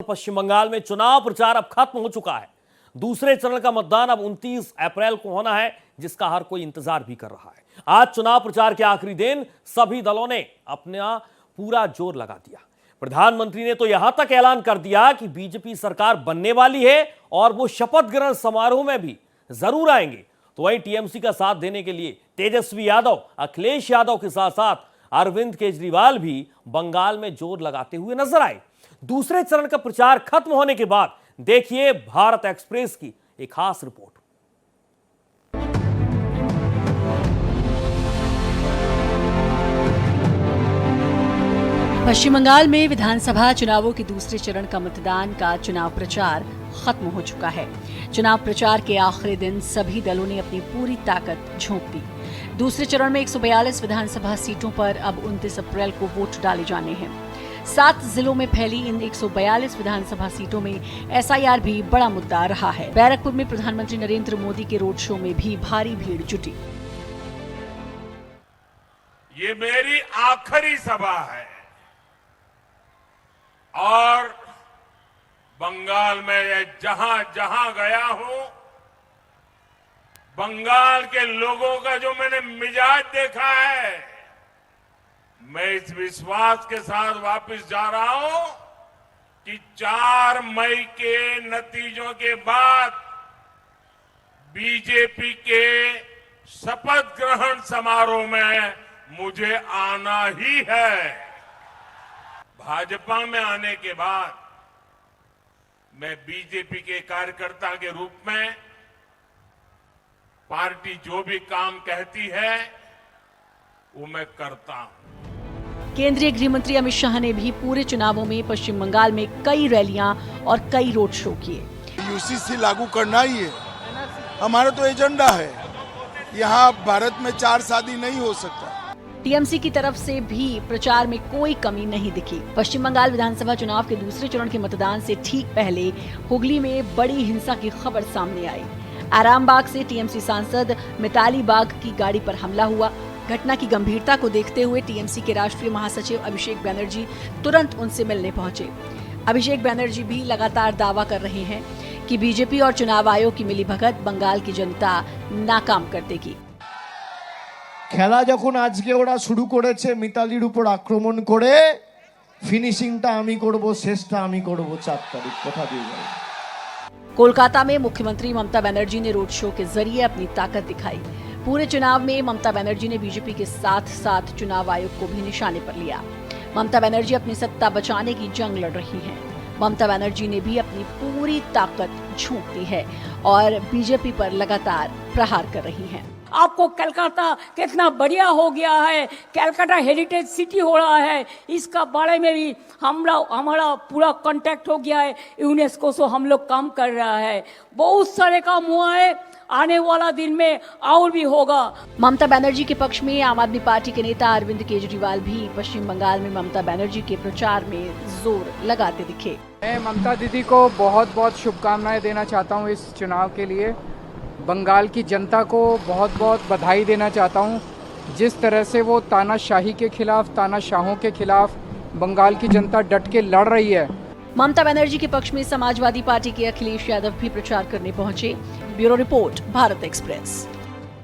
पश्चिम बंगाल में चुनाव प्रचार अब खत्म हो चुका है। दूसरे चरण का मतदान अब 29 अप्रैल को होना है, जिसका हर कोई इंतजार भी कर रहा है। आज चुनाव प्रचार के आखिरी दिन सभी दलों ने अपना पूरा जोर लगा दिया। प्रधानमंत्री ने तो यहां तक ऐलान कर दिया कि बीजेपी सरकार बनने वाली है और वो शपथ ग्रहण समारोह में भी जरूर आएंगे। तो वहीं टीएमसी का साथ देने के लिए तेजस्वी यादव, अखिलेश यादव के साथ साथ अरविंद केजरीवाल भी बंगाल में जोर लगाते हुए नजर आए। दूसरे चरण का प्रचार खत्म होने के बाद देखिए भारत एक्सप्रेस की एक खास रिपोर्ट। पश्चिम बंगाल में विधानसभा चुनावों के दूसरे चरण का मतदान का चुनाव प्रचार खत्म हो चुका है। चुनाव प्रचार के आखिरी दिन सभी दलों ने अपनी पूरी ताकत झोंक दी। दूसरे चरण में 142 विधानसभा सीटों पर अब 29 अप्रैल को वोट डाले जाने हैं। 7 जिलों में फैली इन 142 विधानसभा सीटों में एसआईआर भी बड़ा मुद्दा रहा है। बैरकपुर में प्रधानमंत्री नरेंद्र मोदी के रोड शो में भी भारी भीड़ जुटी। ये मेरी आखिरी सभा है और बंगाल में जहां जहां गया हूं, बंगाल के लोगों का जो मैंने मिजाज देखा है, मैं इस विश्वास के साथ वापस जा रहा हूं कि 4 मई के नतीजों के बाद बीजेपी के शपथ ग्रहण समारोह में मुझे आना ही है। भाजपा में आने के बाद मैं बीजेपी के कार्यकर्ता के रूप में पार्टी जो भी काम कहती है वो मैं करता हूं। केंद्रीय गृह मंत्री अमित शाह ने भी पूरे चुनावों में पश्चिम बंगाल में कई रैलियां और कई रोड शो किए। यूसीसी लागू करना ही है, हमारा तो एजेंडा है। यहाँ भारत में 4 शादी नहीं हो सकता। टीएमसी की तरफ से भी प्रचार में कोई कमी नहीं दिखी। पश्चिम बंगाल विधानसभा चुनाव के दूसरे चरण के मतदान से ठीक पहले हुगली में बड़ी हिंसा की खबर सामने आई। आरामबाग से टीएमसी सांसद मिताली बाग की गाड़ी पर हमला हुआ। घटना की गंभीरता को देखते हुए टीएमसी के राष्ट्रीय महासचिव अभिषेक बैनर्जी तुरंत उनसे मिलने पहुंचे। अभिषेक बैनर्जी भी लगातार दावा कर रहे हैं कि बीजेपी और चुनाव आयोग की मिलीभगत बंगाल की जनता नाकाम कर देगी। খেলা যখন আজকে ওরা শুরু করেছে মিতালির উপর আক্রমণ করে, ফিনিশিংটা আমি করব, শেষটা আমি করব 4 তারিখ, কথা দিয়ে যাই। कोलकाता में मुख्यमंत्री ममता बनर्जी ने रोड शो के जरिए अपनी ताकत दिखाई। पूरे चुनाव में ममता बनर्जी ने बीजेपी के साथ साथ चुनाव आयोग को भी निशाने पर लिया। ममता बनर्जी अपनी सत्ता बचाने की जंग लड़ रही हैं। ममता बनर्जी ने भी अपनी पूरी ताकत झोंक दी है और बीजेपी पर लगातार प्रहार कर रही हैं। आपको कलकत्ता कितना बढ़िया हो गया है, कलकत्ता हेरिटेज सिटी हो रहा है, इसका बारे में भी हमारा पूरा कांटेक्ट हो गया है। यूनेस्को से हम लोग काम कर रहा है, बहुत सारे काम हुआ है, आने वाला दिन में और भी होगा। ममता बनर्जी के पक्ष में आम आदमी पार्टी के नेता अरविंद केजरीवाल भी पश्चिम बंगाल में ममता बनर्जी के प्रचार में जोर लगाते दिखे। मैं ममता दीदी को बहुत बहुत शुभकामनाएं देना चाहता हूं इस चुनाव के लिए। बंगाल की जनता को बहुत बहुत बधाई देना चाहता हूं। जिस तरह से वो तानाशाही के खिलाफ, तानाशाहों के खिलाफ बंगाल की जनता डट के लड़ रही है। ममता बनर्जी के पक्ष में समाजवादी पार्टी के अखिलेश यादव भी प्रचार करने पहुंचे। Bureau report, Bharat express.